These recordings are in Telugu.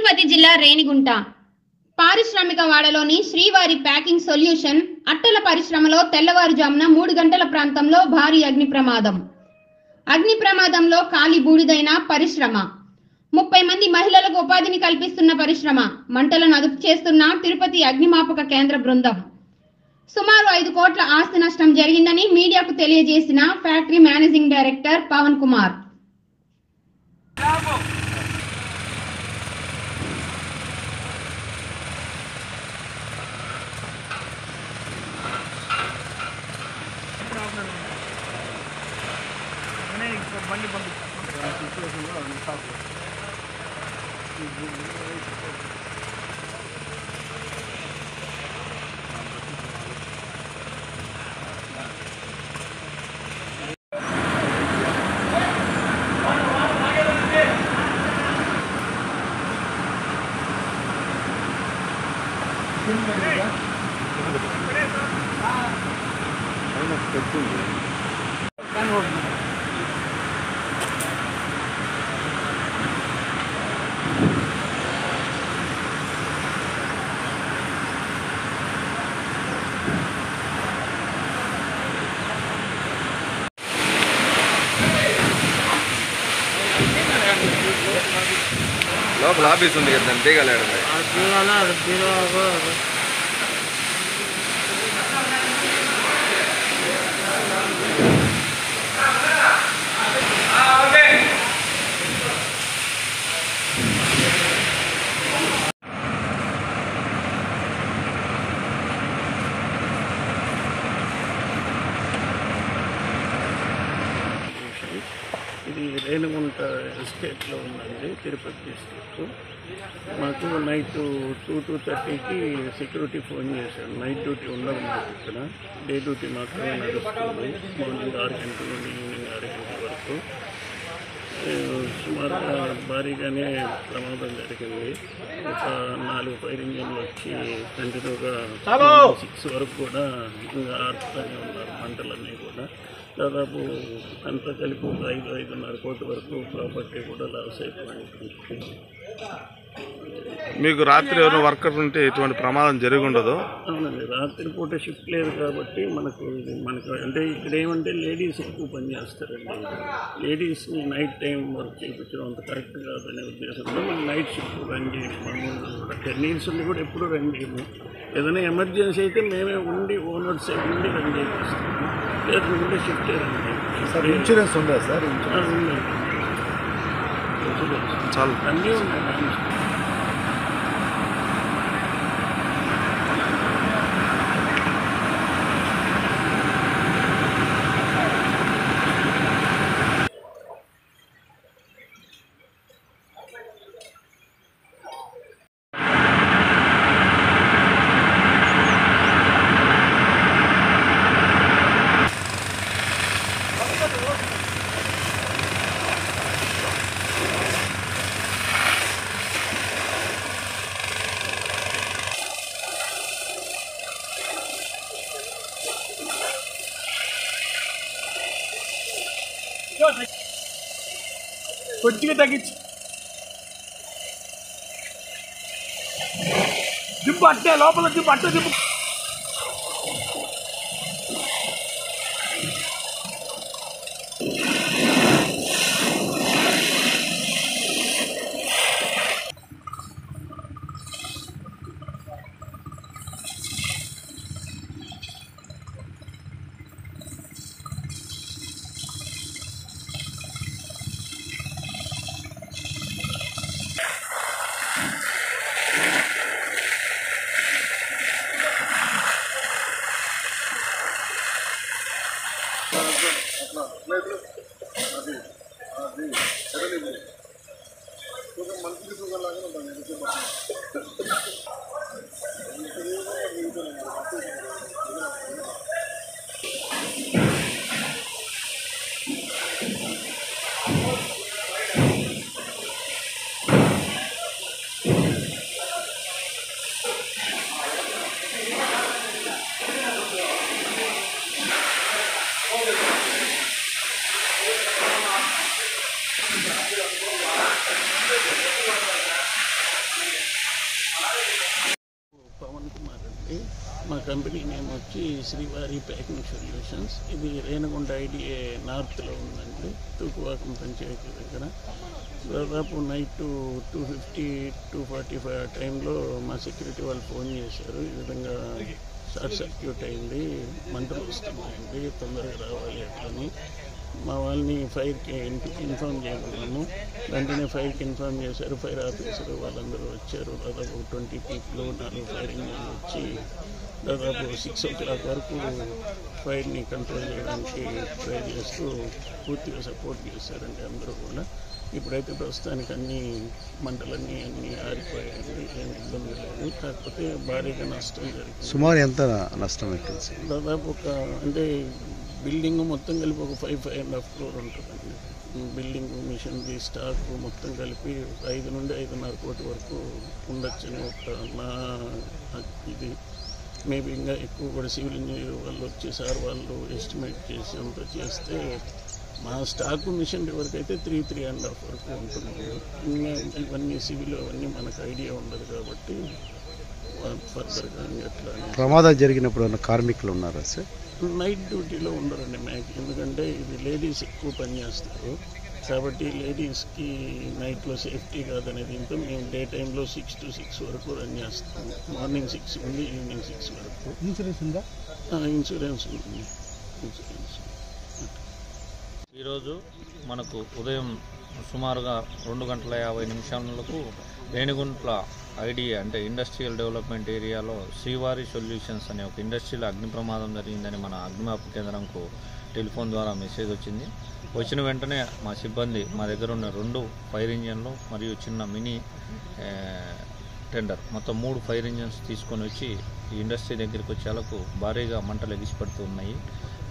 తిరుపతి జిల్లా రేణిగుంట పారిశ్రామిక వాడలోని శ్రీవారి ప్యాకింగ్ సొల్యూషన్ అట్టల పరిశ్రమలో తెల్లవారుజామున 3 గంటల ప్రాంతంలో భారీ అగ్ని ప్రమాదంలో కాలి బూడిదైన పరిశ్రమ 30 మంది మహిళలకు ఉపాధిని కల్పిస్తున్న పరిశ్రమ మంటలను అదుపు చేస్తున్న తిరుపతి అగ్నిమాపక కేంద్ర బృందం సుమారు 5 కోట్ల ఆస్తి నష్టం జరిగిందని మీడియాకు తెలియజేసిన factory managing director Pavan Kumar బండి పంపిస్తాను లోపల ఆఫీస్ ఉంది కదా దిగలేడు ఇది రేణిగుంట ఎస్టేట్లో ఉందండి, తిరుపతి డిస్ట్రిక్ట్. మాకు నైట్ 2 to 2:30కి సెక్యూరిటీ ఫోన్ చేశాడు. నైట్ డ్యూటీ ఉండదు మాకు ఇక్కడ, డే డ్యూటీ మాత్రమే నడుస్తుంది. మార్నింగ్ 6 గంటల నుండి ఈవినింగ్ 6 గంటల వరకు. సుమారుగా భారీగానే ప్రమాదం జరిగింది. ఒక 4 ఫైర్ ఇంజన్లు వచ్చి కంటిన్యూగా 6 వరకు కూడా ఇంకా ఆడుతూనే ఉన్నారు మంటలన్నీ కూడా. దాదాపు అంతా కలిపి 5-5.5 కోట్ల వరకు ప్రాపర్టీ కూడా లాస్ అయిపోయింది. మీకు రాత్రి ఎవరైనా వర్కర్స్ ఉంటే ఎటువంటి ప్రమాదం జరిగి ఉండదు? అవునండి, రాత్రిపూట షిఫ్ట్ లేదు కాబట్టి మనకు అంటే ఇక్కడ ఏమంటే లేడీస్ ఎక్కువ పనిచేస్తారండి. లేడీస్ని నైట్ టైం వర్క్ చేయించడం అంత కరెక్ట్ కాదనే ఉద్దేశంలో మనం నైట్ షిఫ్ట్ రన్ చేయము. మామూలుగా 10 years ఉండి కూడా ఎప్పుడూ రన్ చేయము. ఏదైనా ఎమర్జెన్సీ అయితే మేమే ఉండి ఓనర్ సైడ్ నుండి రన్ చేయిస్తాము, లేదంటే షిఫ్ట్ సార్. ఇన్సూరెన్స్ ఉందా సార్? ఉందండి, చాలు అన్నీ ఉన్నాయి. కొద్దిగా తగ్గించి దింపు, అట్టే లోపల దింపు, అట్టే దింపు. పవన్ కుమార్ అండి. మా కంపెనీ నేమ్ వచ్చి శ్రీవారి ప్యాకింగ్ సొల్యూషన్స్. ఇది రేణిగుంట ఐడిఏ నార్త్లో ఉందండి, తూకువాకం పంచాయతీ దగ్గర. దాదాపు నైట్ 2:50, 2:45 ఆ టైంలో మా సెక్యూరిటీ వాళ్ళు ఫోన్ చేశారు, ఈ విధంగా షార్ట్ సర్క్యూట్ అయింది, మంటలు వస్తున్నాయండి, తొందరగా రావాలి అట్లని. మా వాళ్ళని ఫైర్కి ఇన్ఫామ్ చేయమన్నాము. వెంటనే ఫైర్కి ఇన్ఫామ్ చేశారు. ఫైర్ ఆఫీసర్ వాళ్ళందరూ వచ్చారు. దాదాపు 20 పీపుల్, 4 ఫైర్ ఇంజన్లు వచ్చి దాదాపు 6 o'clock వరకు ఫైర్ని కంట్రోల్ చేయడానికి ట్రై చేస్తూ పూర్తిగా సపోర్ట్ చేశారండి అందరూ కూడా. ఇప్పుడైతే ప్రస్తుతానికి అన్ని మంటలన్నీ ఆరిపోయాయండి, ఏం ఇబ్బంది లేదు. కాకపోతే భారీగా నష్టం జరిగింది. సుమారు ఎంత నష్టం అవుతుంది? దాదాపు అంటే బిల్డింగ్ మొత్తం కలిపి ఒక 5.5 crore ఉంటుందండి. బిల్డింగ్, మిషనరీ, స్టాక్ మొత్తం కలిపి 5 నుండి 5.5 కోటి వరకు ఉండొచ్చని ఒక నా ఇది. మేబీ ఇంకా ఎక్కువ కూడా సివిల్ ఇంజనీర్ వాళ్ళు వచ్చి సార్ వాళ్ళు ఎస్టిమేట్ చేసి అంత చేస్తే మా స్టాక్ మిషనరీ వరకు అయితే 3.5 వరకు ఉంటుంది. ఇంకా ఇవన్నీ సివిల్ అవన్నీ మనకు ఐడియా ఉండదు కాబట్టి ఫర్దర్గా ఎట్లా. ప్రమాదం జరిగినప్పుడు ఉన్న కార్మికులు ఉన్నారా సార్? నైట్ డ్యూటీలో ఉండరండి ఎందుకంటే ఇది లేడీస్ ఎక్కువ పనిచేస్తారు కాబట్టి లేడీస్కి నైట్లో సేఫ్టీ కాదనే దీంతో మేము డే టైంలో 6 to 6 వరకు రన్ చేస్తాము. మార్నింగ్ 6 నుండి ఈవినింగ్ 6 వరకు. ఇన్సూరెన్స్ ఉందా? ఇన్సూరెన్స్ ఉంటుంది. ఇన్సూరెన్స్ ఈరోజు మనకు ఉదయం సుమారుగా 2:50 రేణిగుంట్ల ఐడియా అంటే ఇండస్ట్రియల్ డెవలప్మెంట్ ఏరియాలో శ్రీవారి సొల్యూషన్స్ అనే ఒక ఇండస్ట్రీలో అగ్ని ప్రమాదం జరిగిందని మన అగ్నిమాపక కేంద్రంకు టెలిఫోన్ ద్వారా మెసేజ్ వచ్చింది. వచ్చిన వెంటనే మా సిబ్బంది మా దగ్గర ఉన్న 2 ఫైర్ ఇంజన్లు మరియు చిన్న మినీ టెండర్ మొత్తం 3 ఫైర్ ఇంజన్స్ తీసుకొని వచ్చి ఈ ఇండస్ట్రీ దగ్గరికి వచ్చేలకు భారీగా మంటలు ఎగిసిపడుతూ ఉన్నాయి.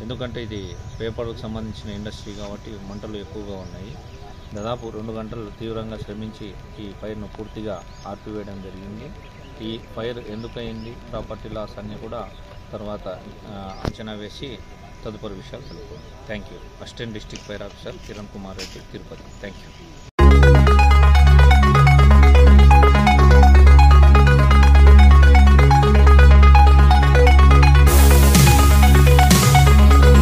ఎందుకంటే ఇది పేపర్కు సంబంధించిన ఇండస్ట్రీ కాబట్టి మంటలు ఎక్కువగా ఉన్నాయి. దాదాపు 2 గంటలు తీవ్రంగా శ్రమించి ఈ ఫైర్ను పూర్తిగా ఆర్పివేయడం జరిగింది. ఈ ఫైర్ ఎందుకయింది, ప్రాపర్టీ లాస్ అన్నీ కూడా తర్వాత అంచనా వేసి తదుపరి విషయాలు తెలుపుతాం. Thank you. Assistant district fire officer Kiran Kumar Reddy, Tirupati. Thank you.